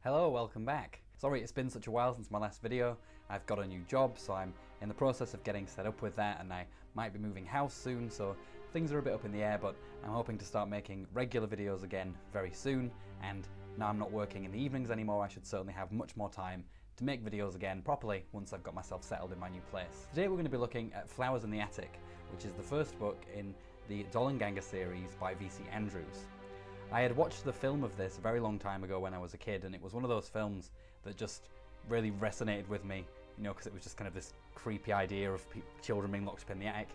Hello, welcome back. Sorry it's been such a while since my last video. I've got a new job, so I'm in the process of getting set up with that, and I might be moving house soon, so things are a bit up in the air, but I'm hoping to start making regular videos again very soon, and now I'm not working in the evenings anymore, I should certainly have much more time to make videos again properly once I've got myself settled in my new place. Today we're going to be looking at Flowers in the Attic, which is the first book in the Dollanganger series by V.C. Andrews. I had watched the film of this a very long time ago when I was a kid, and it was one of those films that just really resonated with me, you know, because it was just kind of this creepy idea of children being locked up in the attic,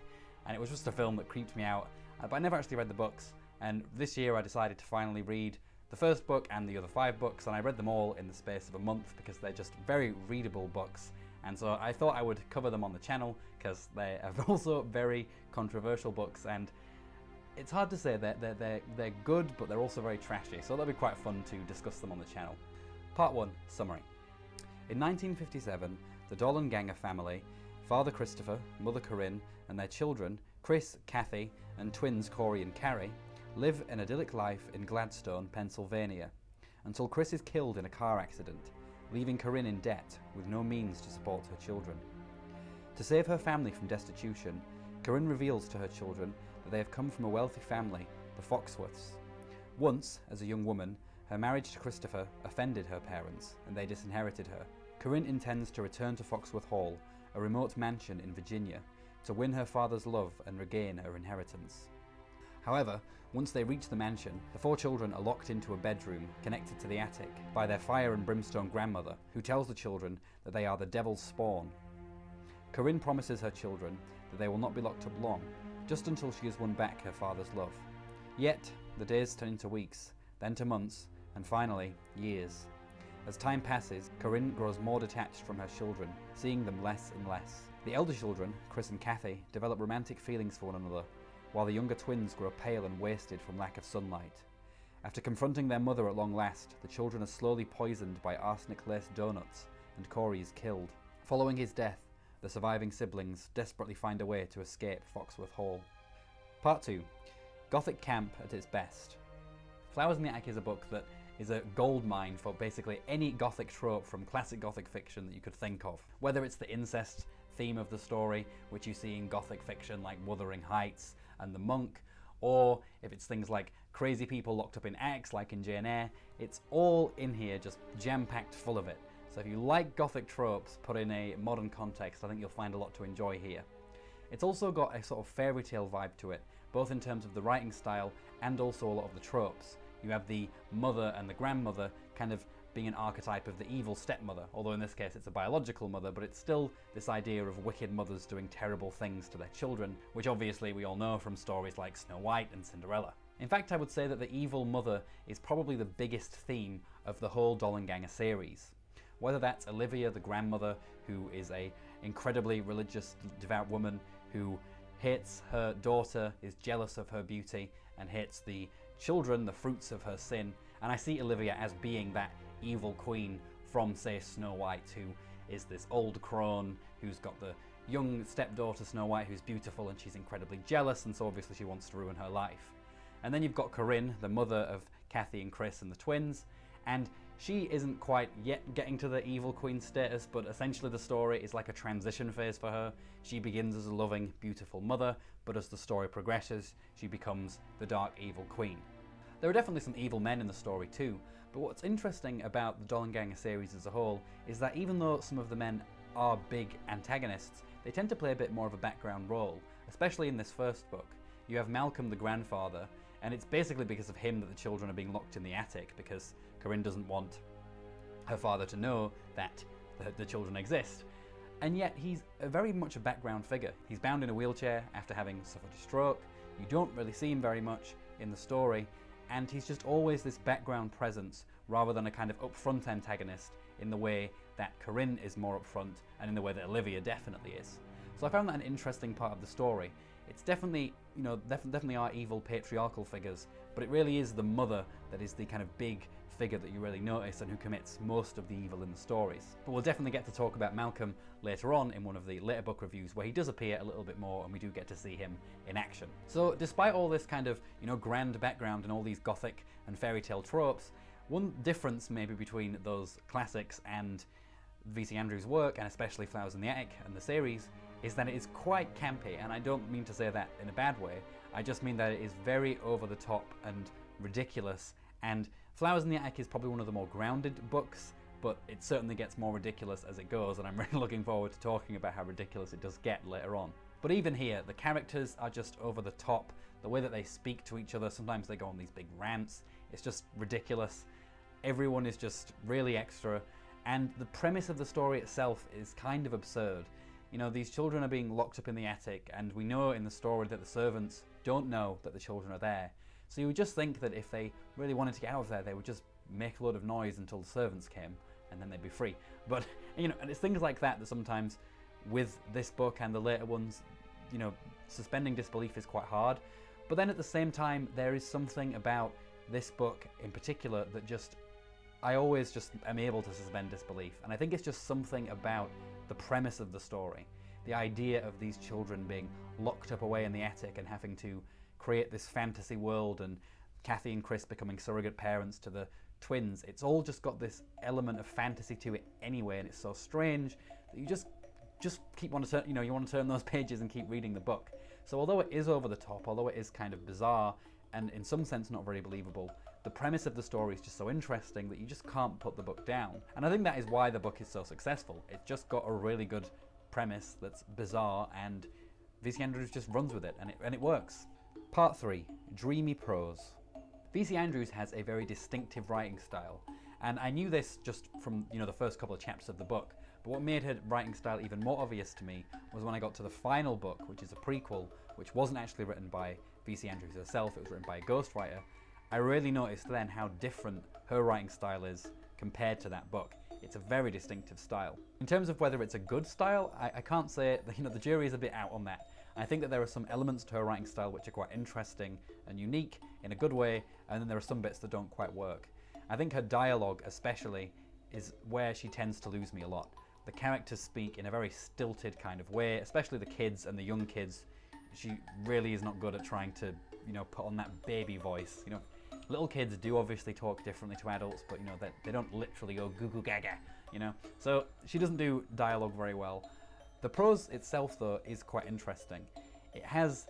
and it was just a film that creeped me out, but I never actually read the books. And this year I decided to finally read the first book and the other 5 books, and I read them all in the space of a month because they're just very readable books, and so I thought I would cover them on the channel because they are also very controversial books, and it's hard to say that they're good, but they're also very trashy, so that'll be quite fun to discuss them on the channel. Part 1, Summary. In 1957, the Dollanganger family, Father Christopher, Mother Corinne, and their children, Chris, Kathy, and twins Corey and Carrie, live an idyllic life in Gladstone, Pennsylvania, until Chris is killed in a car accident, leaving Corinne in debt with no means to support her children. To save her family from destitution, Corinne reveals to her children that they have come from a wealthy family, the Foxworths. Once, as a young woman, her marriage to Christopher offended her parents, and they disinherited her. Corinne intends to return to Foxworth Hall, a remote mansion in Virginia, to win her father's love and regain her inheritance. However, once they reach the mansion, the 4 children are locked into a bedroom connected to the attic by their fire and brimstone grandmother, who tells the children that they are the devil's spawn. Corinne promises her children that they will not be locked up long, just until she has won back her father's love. Yet, the days turn into weeks, then to months, and finally, years. As time passes, Corinne grows more detached from her children, seeing them less and less. The elder children, Chris and Kathy, develop romantic feelings for one another, while the younger twins grow pale and wasted from lack of sunlight. After confronting their mother at long last, the children are slowly poisoned by arsenic-laced donuts, and Corey is killed. Following his death, the surviving siblings desperately find a way to escape Foxworth Hall. Part 2. Gothic Camp at its best. Flowers in the Attic is a book that is a goldmine for basically any Gothic trope from classic Gothic fiction that you could think of. Whether it's the incest theme of the story, which you see in Gothic fiction like Wuthering Heights and The Monk, or if it's things like crazy people locked up in attics like in Jane Eyre, it's all in here, just jam-packed full of it. So if you like Gothic tropes put in a modern context, I think you'll find a lot to enjoy here. It's also got a sort of fairy tale vibe to it, both in terms of the writing style and also a lot of the tropes. You have the mother and the grandmother kind of being an archetype of the evil stepmother, although in this case it's a biological mother, but it's still this idea of wicked mothers doing terrible things to their children, which obviously we all know from stories like Snow White and Cinderella. In fact, I would say that the evil mother is probably the biggest theme of the whole Dollanganger series. Whether that's Olivia, the grandmother, who is a incredibly religious, devout woman who hates her daughter, is jealous of her beauty, and hates the children, the fruits of her sin. And I see Olivia as being that evil queen from, say, Snow White, who is this old crone who's got the young stepdaughter Snow White who's beautiful, and she's incredibly jealous, and so obviously she wants to ruin her life. And then you've got Corinne, the mother of Kathy and Chris and the twins, and she isn't quite yet getting to the evil queen status, but essentially the story is like a transition phase for her. She begins as a loving, beautiful mother, but as the story progresses, she becomes the dark evil queen. There are definitely some evil men in the story too, but what's interesting about the Dollanganger series as a whole is that even though some of the men are big antagonists, they tend to play a bit more of a background role, especially in this first book. You have Malcolm, the grandfather, and it's basically because of him that the children are being locked in the attic, because Corinne doesn't want her father to know that the children exist. And yet he's very much a background figure. He's bound in a wheelchair after having suffered a stroke. You don't really see him very much in the story, and he's just always this background presence rather than a kind of upfront antagonist in the way that Corinne is more upfront and in the way that Olivia definitely is. So I found that an interesting part of the story. It's definitely, you know, definitely are evil patriarchal figures, but it really is the mother that is the kind of big figure that you really notice and who commits most of the evil in the stories. But we'll definitely get to talk about Malcolm later on in one of the later book reviews, where he does appear a little bit more and we do get to see him in action. So despite all this kind of, you know, grand background and all these Gothic and fairy tale tropes, One difference maybe between those classics and V.C. Andrews' work, and especially Flowers in the Attic and the series, is that it is quite campy, and I don't mean to say that in a bad way. I just mean that it is very over the top and ridiculous, and Flowers in the Attic is probably one of the more grounded books, but it certainly gets more ridiculous as it goes, and I'm really looking forward to talking about how ridiculous it does get later on. But even here, the characters are just over the top. The way that they speak to each other, sometimes they go on these big rants, it's just ridiculous. Everyone is just really extra, and the premise of the story itself is kind of absurd. You know, these children are being locked up in the attic, and we know in the story that the servants don't know that the children are there. So you would just think that if they really wanted to get out of there, they would just make a load of noise until the servants came, and then they'd be free. But, you know, and it's things like that that sometimes, with this book and the later ones, you know, suspending disbelief is quite hard. But then at the same time, there is something about this book in particular that just, I always just am able to suspend disbelief. And I think it's just something about the premise of the story. The idea of these children being locked up away in the attic and having to create this fantasy world, and Kathy and Chris becoming surrogate parents to the twins. It's all just got this element of fantasy to it anyway, and it's so strange that you just keep wanting to turn, you know, you want to turn those pages and keep reading the book. So although it is over the top, although it is kind of bizarre and in some sense not very believable, the premise of the story is just so interesting that you just can't put the book down. And I think that is why the book is so successful. It's just got a really good premise that's bizarre, and V.C. Andrews just runs with it, and it works. Part 3, Dreamy Prose. V.C. Andrews has a very distinctive writing style, and I knew this just from, you know, the first couple of chapters of the book, but what made her writing style even more obvious to me was when I got to the final book, which is a prequel, which wasn't actually written by V.C. Andrews herself, it was written by a ghostwriter. I really noticed then how different her writing style is compared to that book. It's a very distinctive style. In terms of whether it's a good style, I can't say, you know, the jury is a bit out on that. I think that there are some elements to her writing style which are quite interesting and unique in a good way, and then there are some bits that don't quite work. I think her dialogue especially is where she tends to lose me a lot. The characters speak in a very stilted kind of way, especially the kids and the young kids. She really is not good at trying to, you know, put on that baby voice. You know, little kids do obviously talk differently to adults, but you know, they don't literally go goo goo gaga, you know. So she doesn't do dialogue very well. The prose itself, though, is quite interesting. It has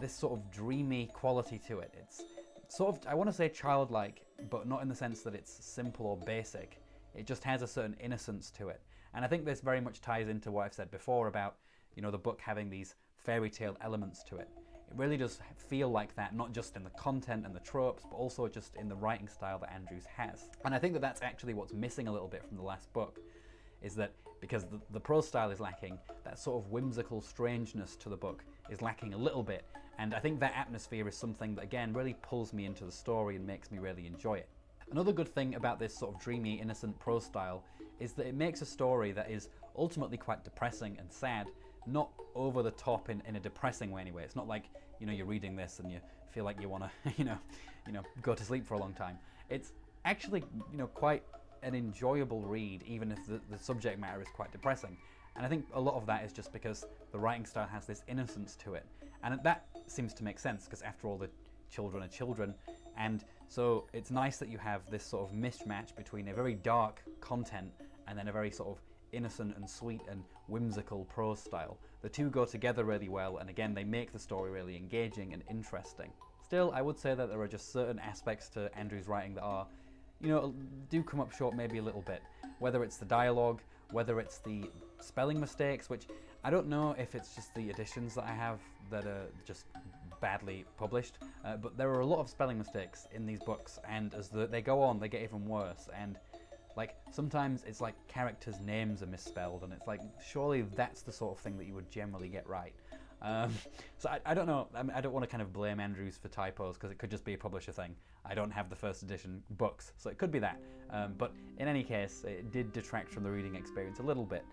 this sort of dreamy quality to it. It's sort of, I want to say childlike, but not in the sense that it's simple or basic. It just has a certain innocence to it. And I think this very much ties into what I've said before about, you know, the book having these fairy tale elements to it. It really does feel like that, not just in the content and the tropes, but also just in the writing style that Andrews has. And I think that that's actually what's missing a little bit from the last book, is that because the prose style is lacking, that sort of whimsical strangeness to the book is lacking a little bit. And I think that atmosphere is something that, again, really pulls me into the story and makes me really enjoy it. Another good thing about this sort of dreamy, innocent prose style is that it makes a story that is ultimately quite depressing and sad, not over the top in a depressing way anyway. It's not like, you know, you're reading this and you feel like you want to, you know, go to sleep for a long time. It's actually, you know, quite an enjoyable read, even if the subject matter is quite depressing. And I think a lot of that is just because the writing style has this innocence to it. And that seems to make sense, because after all, the children are children. And so it's nice that you have this sort of mismatch between a very dark content and then a very sort of innocent and sweet and whimsical prose style. The two go together really well, and again, they make the story really engaging and interesting. Still, I would say that there are just certain aspects to Andrews' writing that are, you know, do come up short maybe a little bit. Whether it's the dialogue, whether it's the spelling mistakes, which I don't know if it's just the editions that I have that are just badly published, but there are a lot of spelling mistakes in these books, and as they go on, they get even worse. And like, sometimes it's like characters' names are misspelled, and it's like, surely that's the sort of thing that you would generally get right. So I don't know. I mean, I don't want to kind of blame Andrews for typos, because it could just be a publisher thing. I don't have the first edition books, so it could be that. But in any case, it did detract from the reading experience a little bit.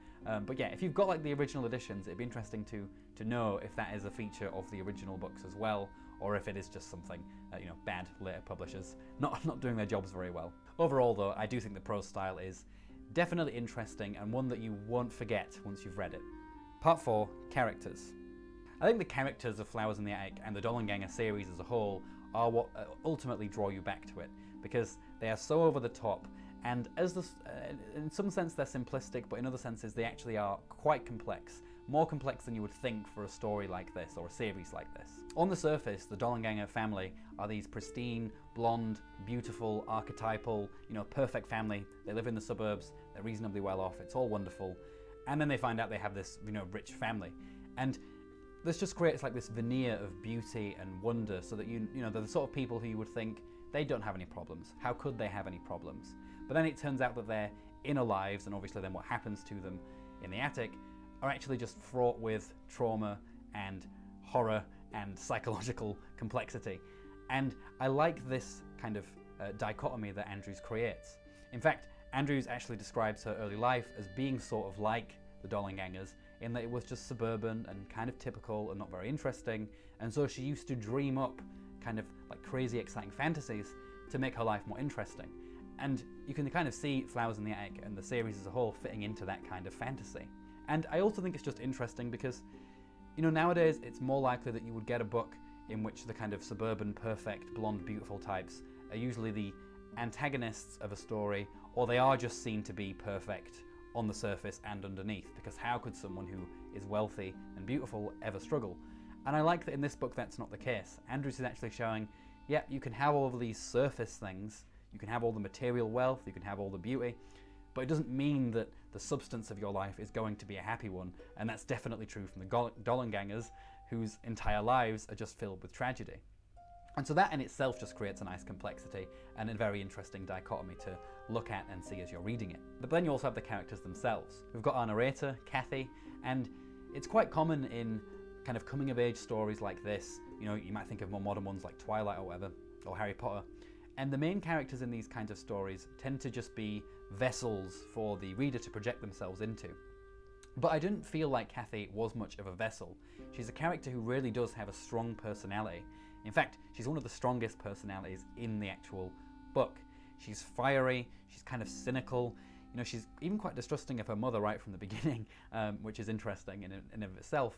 But yeah, if you've got like the original editions, it'd be interesting to know if that is a feature of the original books as well, or if it is just something, you know, bad later publishers not doing their jobs very well. Overall, though, I do think the prose style is definitely interesting, and one that you won't forget once you've read it. Part 4, Characters. I think the characters of Flowers in the Attic and the Dollanganger series as a whole are what ultimately draw you back to it, because They are so over the top, and in some sense they're simplistic, but in other senses they actually are quite complex. More complex than you would think for a story like this or a series like this. On the surface, the Dollanganger family are these pristine, blonde, beautiful, archetypal, perfect family. They live in the suburbs, they're reasonably well off, it's all wonderful. And then they find out they have this, rich family. And this just creates like this veneer of beauty and wonder, so that they're the sort of people who you would think they don't have any problems. How could they have any problems? But then it turns out that their inner lives, and obviously then what happens to them in the attic, are actually just fraught with trauma and horror and psychological complexity. And I like this kind of dichotomy that Andrews creates. In fact, Andrews actually describes her early life as being sort of like the Dollangangers, in that it was just suburban and kind of typical and not very interesting, and so she used to dream up kind of like crazy exciting fantasies to make her life more interesting. And you can kind of see Flowers in the Attic and the series as a whole fitting into that kind of fantasy. And I also think it's just interesting because, nowadays it's more likely that you would get a book in which the kind of suburban, perfect, blonde, beautiful types are usually the antagonists of a story, or they are just seen to be perfect on the surface and underneath, because how could someone who is wealthy and beautiful ever struggle? And I like that in this book that's not the case. Andrews is actually showing, yeah, you can have all of these surface things, you can have all the material wealth, you can have all the beauty, but it doesn't mean that the substance of your life is going to be a happy one, and that's definitely true from the Dollangangers, whose entire lives are just filled with tragedy. And so that in itself just creates a nice complexity and a very interesting dichotomy to look at and see as you're reading it. But then you also have the characters themselves. We've got our narrator, Cathy, and it's quite common in kind of coming-of-age stories like this. You might think of more modern ones like Twilight or whatever, or Harry Potter. And the main characters in these kinds of stories tend to just be vessels for the reader to project themselves into. But I didn't feel like Cathy was much of a vessel. She's a character who really does have a strong personality. In fact, she's one of the strongest personalities in the actual book. She's fiery, she's kind of cynical, she's even quite distrusting of her mother right from the beginning, which is interesting in and of itself.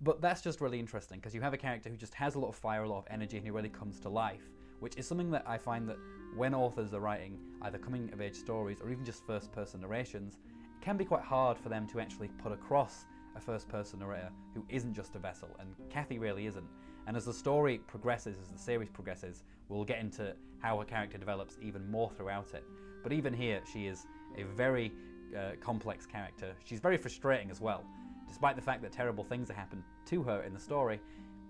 But that's just really interesting because you have a character who just has a lot of fire, a lot of energy, and who really comes to life, which is something that I find that when authors are writing either coming-of-age stories or even just first-person narrations, it can be quite hard for them to actually put across a first-person narrator who isn't just a vessel, and Cathy really isn't. And as the story progresses, as the series progresses, we'll get into how her character develops even more throughout it. But even here, she is a very complex character. She's very frustrating as well. Despite the fact that terrible things have happened to her in the story,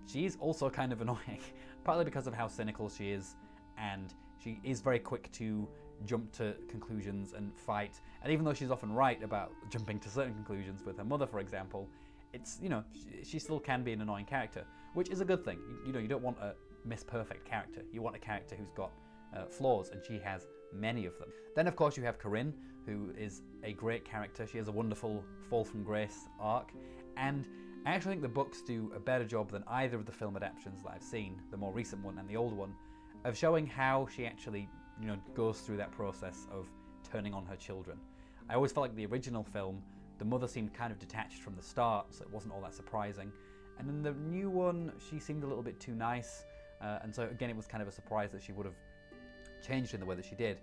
she is also kind of annoying, partly because of how cynical she is, and she is very quick to jump to conclusions and fight. And even though she's often right about jumping to certain conclusions with her mother, for example, it's, she still can be an annoying character, which is a good thing. You don't want a Miss Perfect character. You want a character who's got flaws, and she has many of them. Then, of course, you have Corinne, who is a great character. She has a wonderful fall from grace arc, and I actually think the books do a better job than either of the film adaptations that I've seen, the more recent one and the old one, of showing how she actually, goes through that process of turning on her children. I always felt like the original film, the mother seemed kind of detached from the start, so it wasn't all that surprising. And in the new one, she seemed a little bit too nice, and so again, it was kind of a surprise that she would have changed in the way that she did.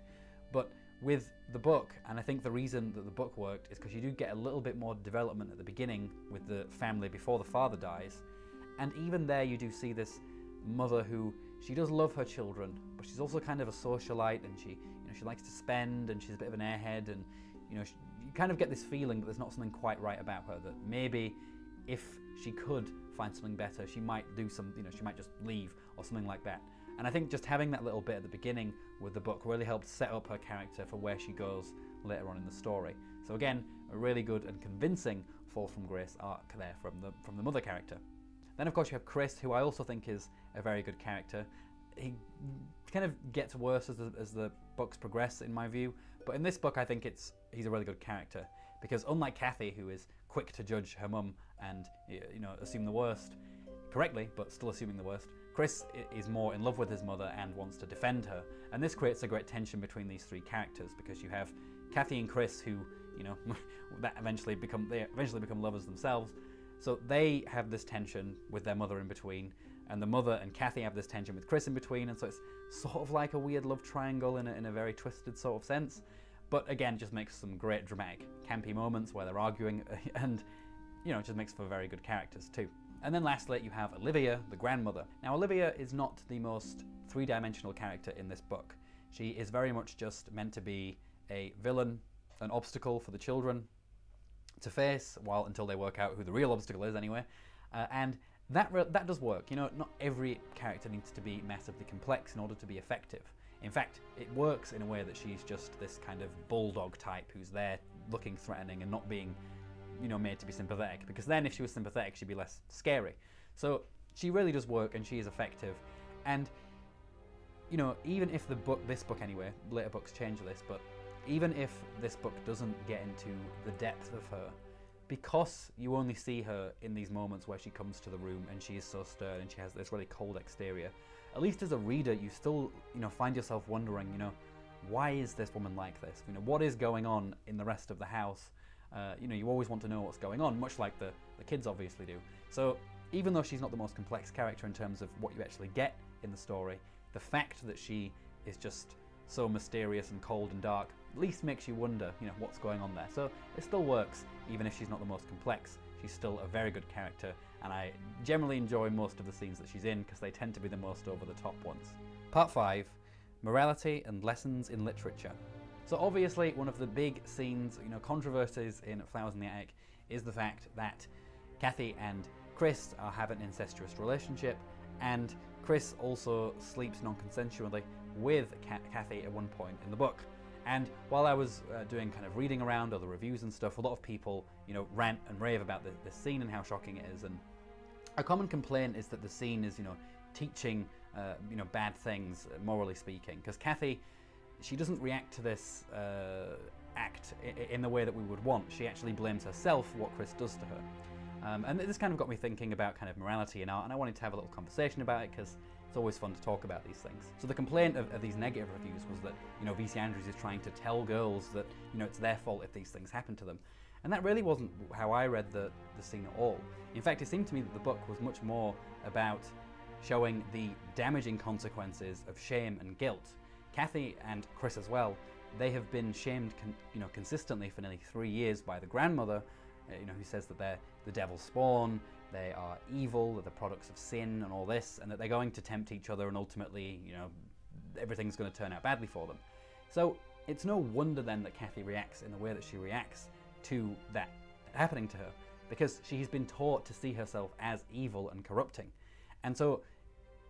But with the book, and I think the reason that the book worked is because you do get a little bit more development at the beginning with the family before the father dies, and even there you do see this mother who, she does love her children, but she's also kind of a socialite, and she likes to spend, and she's a bit of an airhead, and you kind of get this feeling that there's not something quite right about her, that maybe if she could find something better, she might do some, she might just leave or something like that. And I think just having that little bit at the beginning with the book really helped set up her character for where she goes later on in the story. So again, a really good and convincing fall from grace arc there from the mother character. Then of course you have Chris, who I also think is a very good character. He kind of gets worse as the books progress, in my view, but in this book I think he's a really good character, because unlike Cathy, who is quick to judge her mum and assume the worst correctly, but still assuming the worst, Chris is more in love with his mother and wants to defend her, and this creates a great tension between these three characters, because you have Cathy and Chris, who that eventually become lovers themselves. So they have this tension with their mother in between, and the mother and Kathy have this tension with Chris in between, and so it's sort of like a weird love triangle in a very twisted sort of sense. But again, just makes some great dramatic, campy moments where they're arguing, and you know, it just makes for very good characters too. And then lastly, you have Olivia, the grandmother. Now, Olivia is not the most three-dimensional character in this book. She is very much just meant to be a villain, an obstacle for the children to face, until they work out who the real obstacle is anyway. And that does work. You know, not every character needs to be massively complex in order to be effective. In fact, it works in a way that she's just this kind of bulldog type who's there looking threatening and not being, you know, made to be sympathetic, because then if she was sympathetic she'd be less scary. So she really does work, and she is effective. And you know, even if this book anyway, later books change this, but even if this book doesn't get into the depth of her, because you only see her in these moments where she comes to the room and she is so stern and she has this really cold exterior, at least as a reader you still, you know, find yourself wondering, you know, why is this woman like this? You know, what is going on in the rest of the house? You know, you always want to know what's going on, much like the kids obviously do. So even though she's not the most complex character in terms of what you actually get in the story, the fact that she is just so mysterious and cold and dark at least makes you wonder, you know, what's going on there. So it still works, even if she's not the most complex. She's still a very good character, and I generally enjoy most of the scenes that she's in because they tend to be the most over-the-top ones. Part 5, Morality and Lessons in Literature. So obviously one of the big scenes, you know, controversies in Flowers in the Attic is the fact that Kathy and Chris have an incestuous relationship, and Chris also sleeps non-consensually with Kathy at one point in the book. And while I was doing kind of reading around all the reviews and stuff, a lot of people, you know, rant and rave about this scene and how shocking it is. And a common complaint is that the scene is, you know, teaching, you know, bad things, morally speaking. Because Kathy, she doesn't react to this act in the way that we would want. She actually blames herself for what Chris does to her. And this kind of got me thinking about kind of morality in art, and I wanted to have a little conversation about it because it's always fun to talk about these things. So the complaint of these negative reviews was that, you know, V.C. Andrews is trying to tell girls that, you know, it's their fault if these things happen to them. And that really wasn't how I read the scene at all. In fact, it seemed to me that the book was much more about showing the damaging consequences of shame and guilt. Kathy and Chris as well, they have been shamed you know, consistently for nearly 3 years by the grandmother, you know, who says that they're the devil's spawn, they are evil, they're the products of sin and all this, and that they're going to tempt each other, and ultimately, you know, everything's going to turn out badly for them. So it's no wonder then that Kathy reacts in the way that she reacts to that happening to her, because she's been taught to see herself as evil and corrupting. And so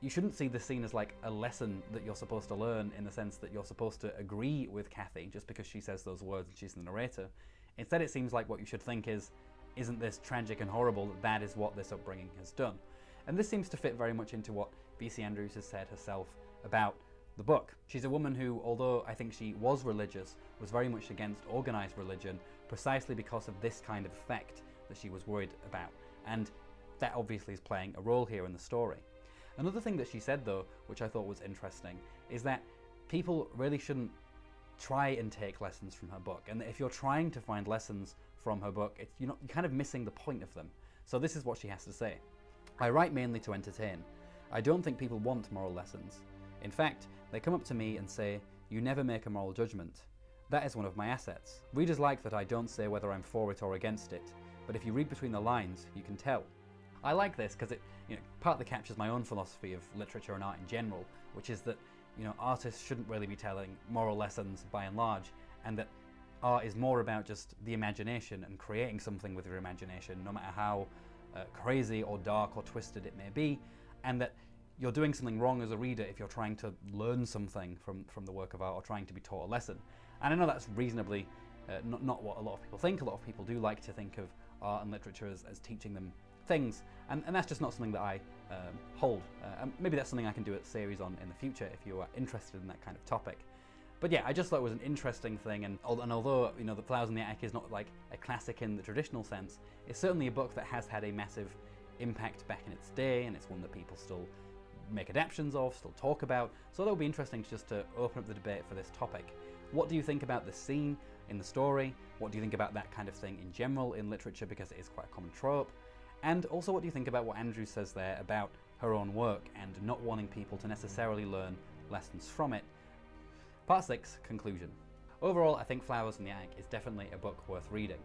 you shouldn't see this scene as like a lesson that you're supposed to learn, in the sense that you're supposed to agree with Kathy just because she says those words and she's the narrator. Instead, it seems like what you should think is, isn't this tragic and horrible that that is what this upbringing has done? And this seems to fit very much into what V.C. Andrews has said herself about the book. She's a woman who, although I think she was religious, was very much against organised religion, precisely because of this kind of effect that she was worried about. And that obviously is playing a role here in the story. Another thing that she said, though, which I thought was interesting, is that people really shouldn't try and take lessons from her book, and that if you're trying to find lessons from her book, you're kind of missing the point of them. So this is what she has to say. I write mainly to entertain. I don't think people want moral lessons. In fact, they come up to me and say, "You never make a moral judgment." That is one of my assets. Readers like that I don't say whether I'm for it or against it, but if you read between the lines, you can tell. I like this because it, you know, partly captures my own philosophy of literature and art in general, which is that, you know, artists shouldn't really be telling moral lessons by and large, and that art is more about just the imagination and creating something with your imagination, no matter how crazy or dark or twisted it may be, and that you're doing something wrong as a reader if you're trying to learn something from the work of art or trying to be taught a lesson. And I know that's reasonably not what a lot of people think. A lot of people do like to think of art and literature as teaching them things, and that's just not something that I hold. Maybe that's something I can do a series on in the future if you are interested in that kind of topic. But yeah, I just thought it was an interesting thing, and although, you know, The Flowers in the Attic is not like a classic in the traditional sense, it's certainly a book that has had a massive impact back in its day, and it's one that people still make adaptions of, still talk about. So that would be interesting just to open up the debate for this topic. What do you think about the scene in the story? What do you think about that kind of thing in general in literature, because it is quite a common trope? And also, what do you think about what Andrew says there about her own work and not wanting people to necessarily learn lessons from it. Part 6, conclusion. Overall, I think Flowers in the Attic is definitely a book worth reading.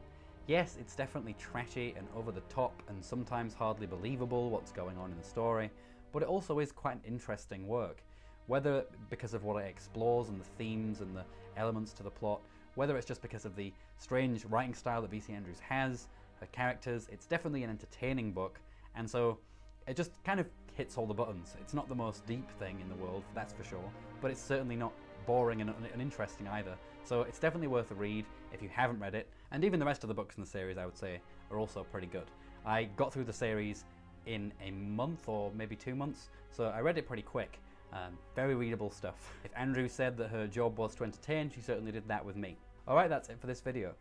Yes, it's definitely trashy and over the top and sometimes hardly believable what's going on in the story, but it also is quite an interesting work. Whether because of what it explores and the themes and the elements to the plot, whether it's just because of the strange writing style that V.C. Andrews has, her characters, it's definitely an entertaining book, and so it just kind of hits all the buttons. It's not the most deep thing in the world, that's for sure, but it's certainly not boring and uninteresting either. So it's definitely worth a read if you haven't read it, and even the rest of the books in the series, I would say, are also pretty good. I got through the series in a month or maybe 2 months, so I read it pretty quick. Very readable stuff. If Andrew said that her job was to entertain, she certainly did that with me. Alright, that's it for this video.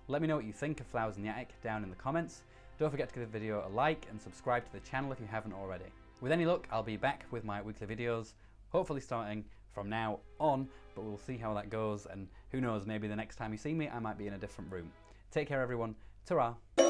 Let me know what you think of Flowers in the Attic down in the comments. Don't forget to give the video a like and subscribe to the channel if you haven't already. With any luck, I'll be back with my weekly videos, hopefully starting from now on, but we'll see how that goes, and who knows, maybe the next time you see me I might be in a different room. Take care everyone, ta-ra!